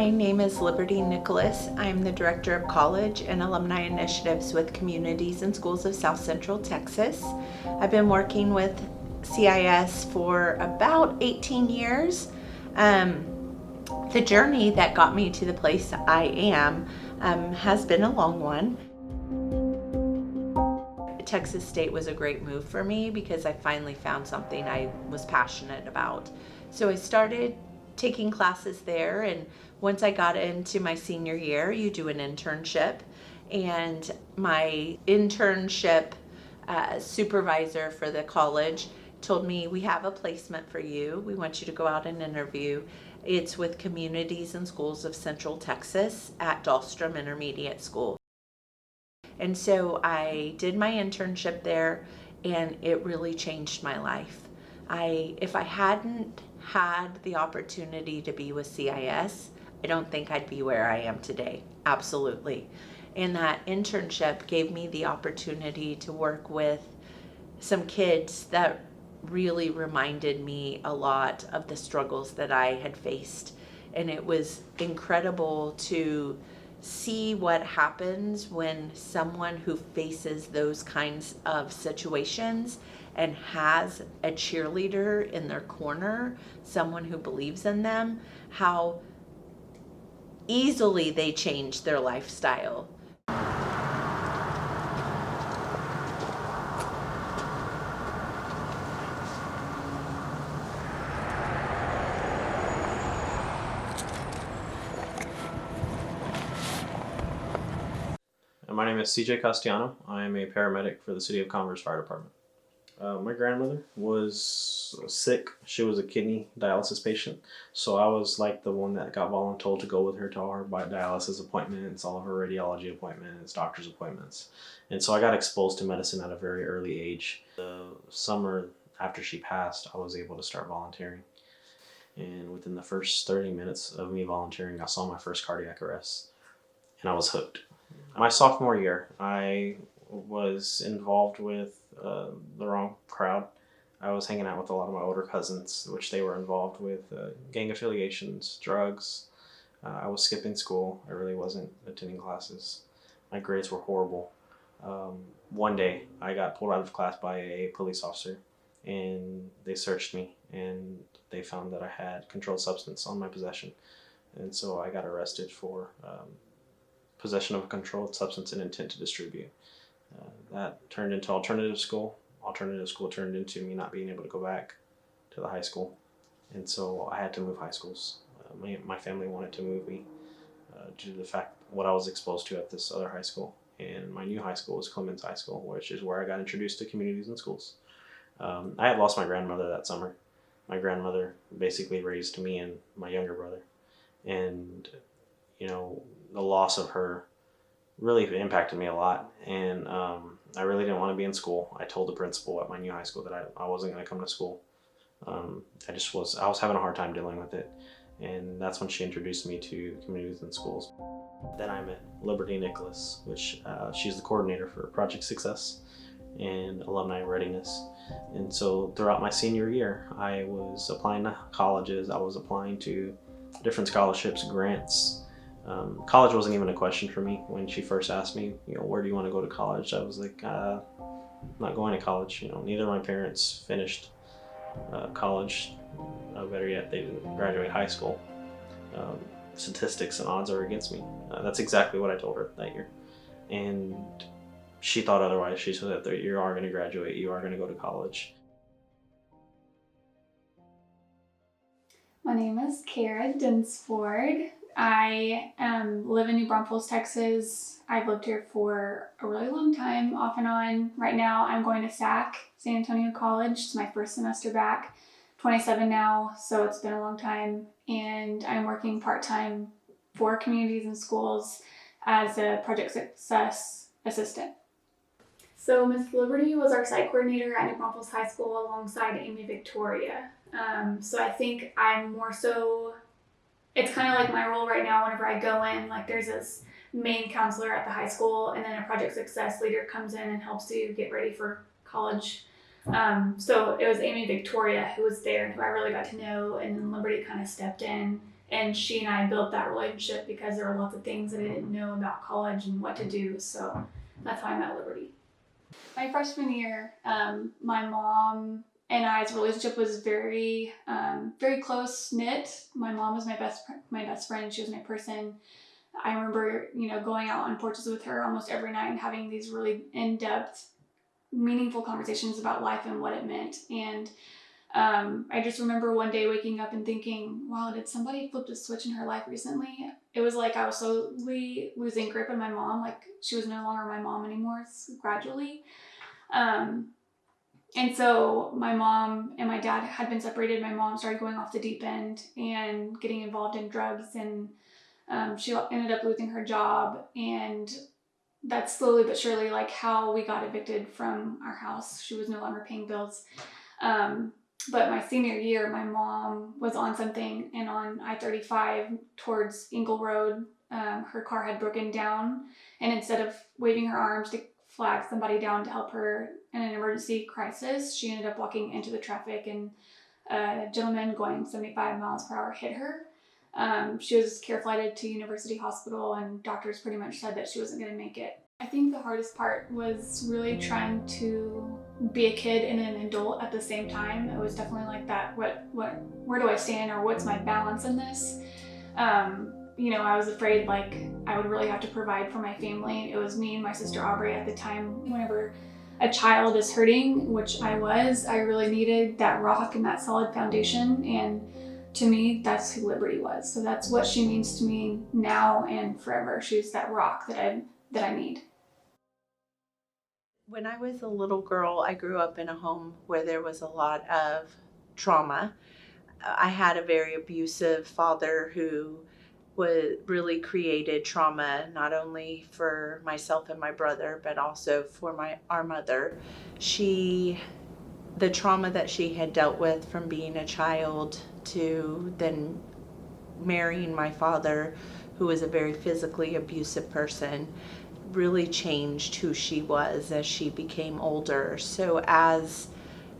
My name is Liberty Nicholas. I'm the Director of College and Alumni Initiatives with Communities and Schools of South Central Texas. I've been working with CIS for about 18 years. The journey that got me to the place I am has been a long one. Texas State was a great move for me because I finally found something I was passionate about. So I started taking classes there, and once I got into my senior year, you do an internship, and my internship supervisor for the college told me, we have a placement for you. We want you to go out and interview. It's with Communities and Schools of Central Texas at Dahlstrom Intermediate School. And so I did my internship there, and it really changed my life. If I hadn't had the opportunity to be with CIS, I don't think I'd be where I am today. Absolutely. And that internship gave me the opportunity to work with some kids that really reminded me a lot of the struggles that I had faced. And it was incredible to see what happens when someone who faces those kinds of situations and has a cheerleader in their corner, someone who believes in them, how easily they change their lifestyle. My name is CJ Castiana. I am a paramedic for the City of Converse Fire Department. My grandmother was sick. She was a kidney dialysis patient, so I was like the one that got voluntold to go with her to all her dialysis appointments, all of her radiology appointments, doctor's appointments. And so I got exposed to medicine at a very early age. The summer after she passed, I was able to start volunteering. And within the first 30 minutes of me volunteering, I saw my first cardiac arrest, and I was hooked. My sophomore year, I was involved with the wrong crowd. I was hanging out with a lot of my older cousins, which they were involved with gang affiliations, drugs. I was skipping school. I really wasn't attending classes. My grades were horrible. One day, I got pulled out of class by a police officer, and they searched me, and they found that I had controlled substance on my possession. And so I got arrested for possession of a controlled substance and intent to distribute. That turned into alternative school. Alternative school turned into me not being able to go back to the high school. And so I had to move high schools. My family wanted to move me due to the fact what I was exposed to at this other high school. And my new high school was Clemens High School, which is where I got introduced to communities and schools. I had lost my grandmother that summer. My grandmother basically raised me and my younger brother. And, you know, the loss of her really impacted me a lot, and I really didn't want to be in school. I told the principal at my new high school that I wasn't going to come to school. I was having a hard time dealing with it, and that's when she introduced me to communities and schools. Then I met Liberty Nicholas, which she's the coordinator for Project Success and Alumni Readiness. And so throughout my senior year, I was applying to colleges. I was applying to different scholarships, grants. College wasn't even a question for me. When she first asked me, where do you want to go to college? I was like, I'm not going to college. Neither of my parents finished college. Better yet, they didn't graduate high school. Statistics and odds are against me. That's exactly what I told her that year. And she thought otherwise. She said that you are going to graduate, you are going to go to college. My name is Kara Dinsford. I live in New Braunfels, Texas. I've lived here for a really long time, off and on. Right now I'm going to SAC, San Antonio College. It's my first semester back. 27 now, so it's been a long time. And I'm working part-time for communities and schools as a Project Success assistant. So Miss Liberty was our site coordinator at New Braunfels High School alongside Amy Victoria. So I think I'm more so, it's kind of like my role right now whenever I go in, like there's this main counselor at the high school and then a project success leader comes in and helps you get ready for college. So it was Amy Victoria who was there, who I really got to know, and then Liberty kind of stepped in And she and I built that relationship because there were lots of things that I didn't know about college and what to do. So that's why I'm at Liberty. My freshman year, my mom and I's relationship was very, very close knit. My mom was my best friend. She was my person. I remember, going out on porches with her almost every night and having these really in-depth, meaningful conversations about life and what it meant. And I just remember one day waking up and thinking, wow, did somebody flip a switch in her life recently? It was like I was slowly losing grip on my mom. Like she was no longer my mom anymore, gradually. And so my mom and my dad had been separated. My mom started going off the deep end and getting involved in drugs, and she ended up losing her job. And that's slowly but surely like how we got evicted from our house. She was no longer paying bills. But my senior year, my mom was on something, and on I-35 towards Ingle Road, her car had broken down, and instead of waving her arms to flag somebody down to help her in an emergency crisis, she ended up walking into the traffic, and a gentleman going 75 miles per hour hit her. She was care flighted to University Hospital, and doctors pretty much said that she wasn't going to make it. I think the hardest part was really trying to be a kid and an adult at the same time. It was definitely like that. Where do I stand, or what's my balance in this? I was afraid like I would really have to provide for my family. It was me and my sister Aubrey at the time. Whenever a child is hurting, which I was, I really needed that rock and that solid foundation. And to me, that's who Liberty was. So that's what she means to me now and forever. She's that rock that I need. When I was a little girl, I grew up in a home where there was a lot of trauma. I had a very abusive father who really created trauma, not only for myself and my brother, but also for our mother. The trauma that she had dealt with from being a child to then marrying my father, who was a very physically abusive person, really changed who she was as she became older. So as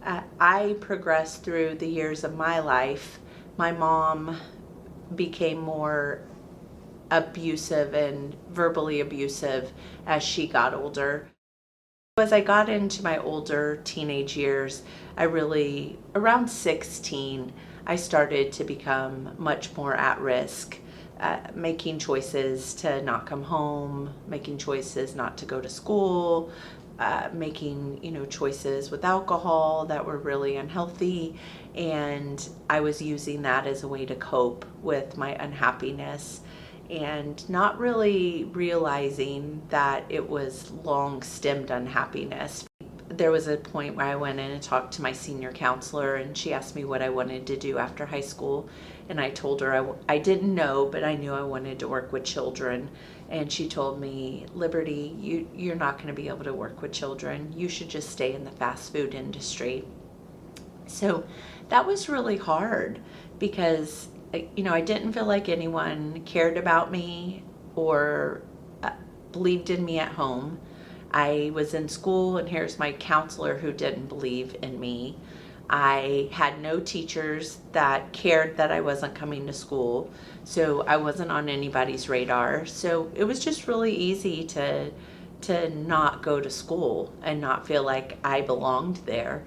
I progressed through the years of my life, my mom became more abusive and verbally abusive as she got older. As I got into my older teenage years, around 16, I started to become much more at risk. Making choices to not come home, making choices not to go to school, making choices with alcohol that were really unhealthy, and I was using that as a way to cope with my unhappiness and not really realizing that it was long-stemmed unhappiness. There was a point where I went in and talked to my senior counselor, and she asked me what I wanted to do after high school. And I told her I didn't know, but I knew I wanted to work with children. And she told me, Liberty, you're not going to be able to work with children. You should just stay in the fast food industry. So that was really hard because, I didn't feel like anyone cared about me or believed in me at home. I was in school, and here's my counselor who didn't believe in me. I had no teachers that cared that I wasn't coming to school, so I wasn't on anybody's radar. So it was just really easy to not go to school and not feel like I belonged there.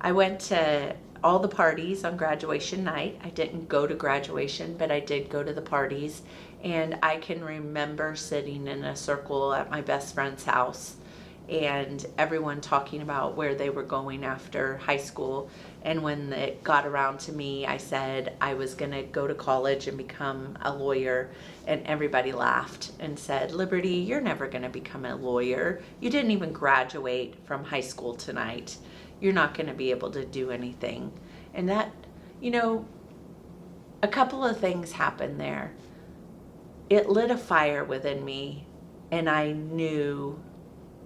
I went to all the parties on graduation night. I didn't go to graduation, but I did go to the parties, and I can remember sitting in a circle at my best friend's house and everyone talking about where they were going after high school. And when it got around to me, I said I was going to go to college and become a lawyer, and everybody laughed and said, Liberty, you're never going to become a lawyer. You didn't even graduate from high school tonight. You're not going to be able to do anything. And that, a couple of things happened there. It lit a fire within me, and I knew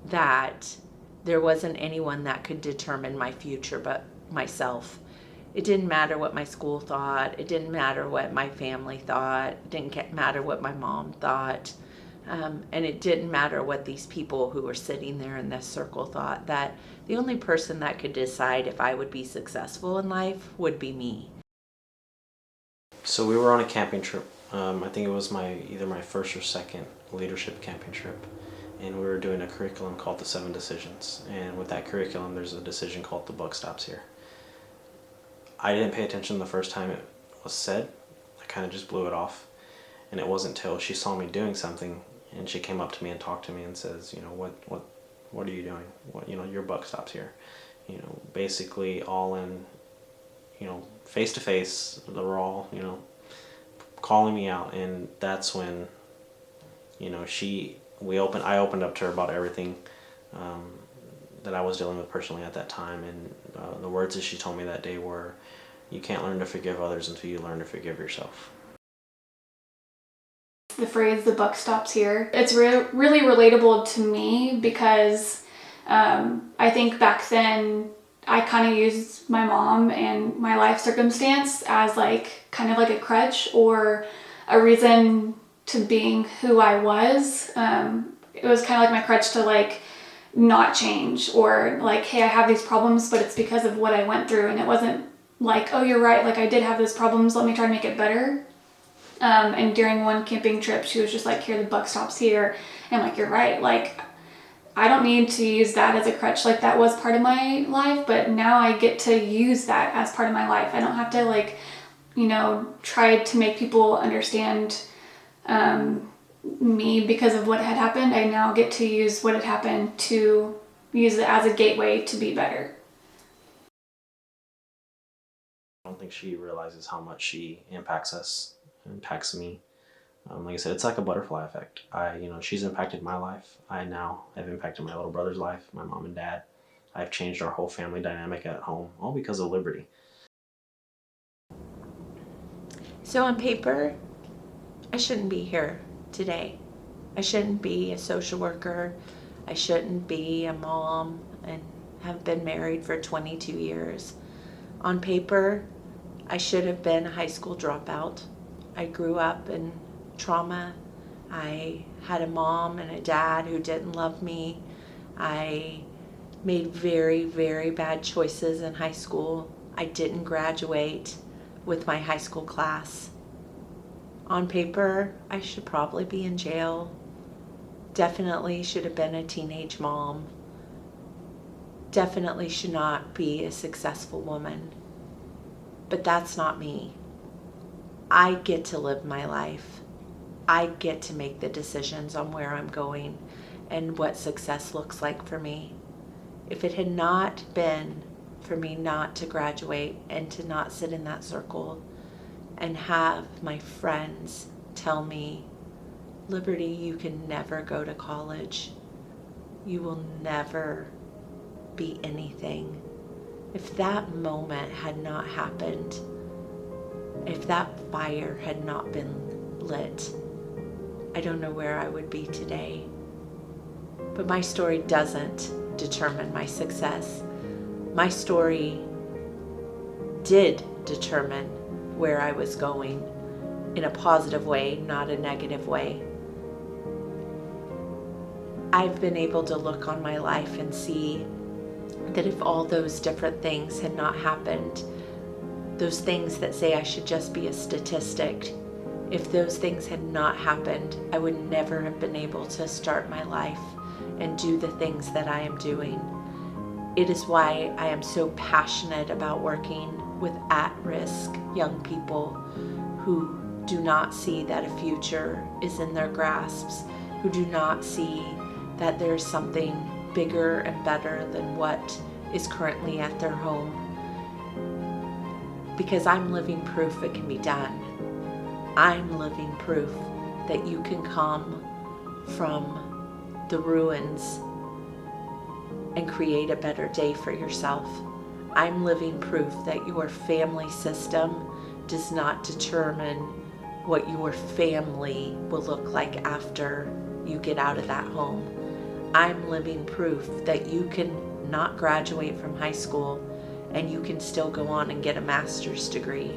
that there wasn't anyone that could determine my future but myself. It didn't matter what my school thought. It didn't matter what my family thought. It didn't matter what my mom thought. And it didn't matter what these people who were sitting there in this circle thought. That the only person that could decide if I would be successful in life would be me. So we were on a camping trip. I think it was either my first or second leadership camping trip. And we were doing a curriculum called the 7 Decisions. And with that curriculum, there's a decision called the buck stops here. I didn't pay attention the first time it was said. I kind of just blew it off. And it wasn't until she saw me doing something and she came up to me and talked to me and says, what are you doing? Your buck stops here. Basically all in, face to face, they were all, calling me out. And that's when, I opened up to her about everything that I was dealing with personally at that time. And the words that she told me that day were, you can't learn to forgive others until you learn to forgive yourself. The phrase, the buck stops here, it's really relatable to me because I think back then I kind of used my mom and my life circumstance as kind of like a crutch or a reason to being who I was. It was kind of like my crutch to not change or hey, I have these problems, but it's because of what I went through. And it wasn't oh, you're right, I did have those problems, let me try to make it better. And during one camping trip, she was just here, the buck stops here. And you're right, I don't need to use that as a crutch. That was part of my life, but now I get to use that as part of my life. I don't have to try to make people understand me because of what had happened. I now get to use what had happened to use it as a gateway to be better. I don't think she realizes how much she impacts us, impacts me. Like I said, it's like a butterfly effect. She's impacted my life. I now have impacted my little brother's life, my mom and dad. I've changed our whole family dynamic at home, all because of Liberty. So on paper, I shouldn't be here today. I shouldn't be a social worker. I shouldn't be a mom and have been married for 22 years. On paper, I should have been a high school dropout. I grew up in trauma. I had a mom and a dad who didn't love me. I made very, very bad choices in high school. I didn't graduate with my high school class. On paper, I should probably be in jail. Definitely should have been a teenage mom. Definitely should not be a successful woman. But that's not me. I get to live my life. I get to make the decisions on where I'm going and what success looks like for me. If it had not been for me not to graduate and to not sit in that circle and have my friends tell me, Liberty, you can never go to college. You will never be anything. If that moment had not happened, if that fire had not been lit, I don't know where I would be today. But my story doesn't determine my success. My story did determine where I was going in a positive way, not a negative way. I've been able to look on my life and see that if all those different things had not happened, those things that say I should just be a statistic, if those things had not happened, I would never have been able to start my life and do the things that I am doing. It is why I am so passionate about working with at-risk young people who do not see that a future is in their grasps, who do not see that there's something bigger and better than what is currently at their home. Because I'm living proof it can be done. I'm living proof that you can come from the ruins and create a better day for yourself. I'm living proof that your family system does not determine what your family will look like after you get out of that home. I'm living proof that you can not graduate from high school and you can still go on and get a master's degree.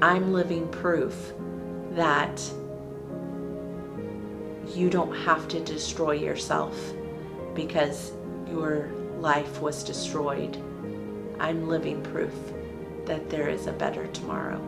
I'm living proof that you don't have to destroy yourself because your life was destroyed. I'm living proof that there is a better tomorrow.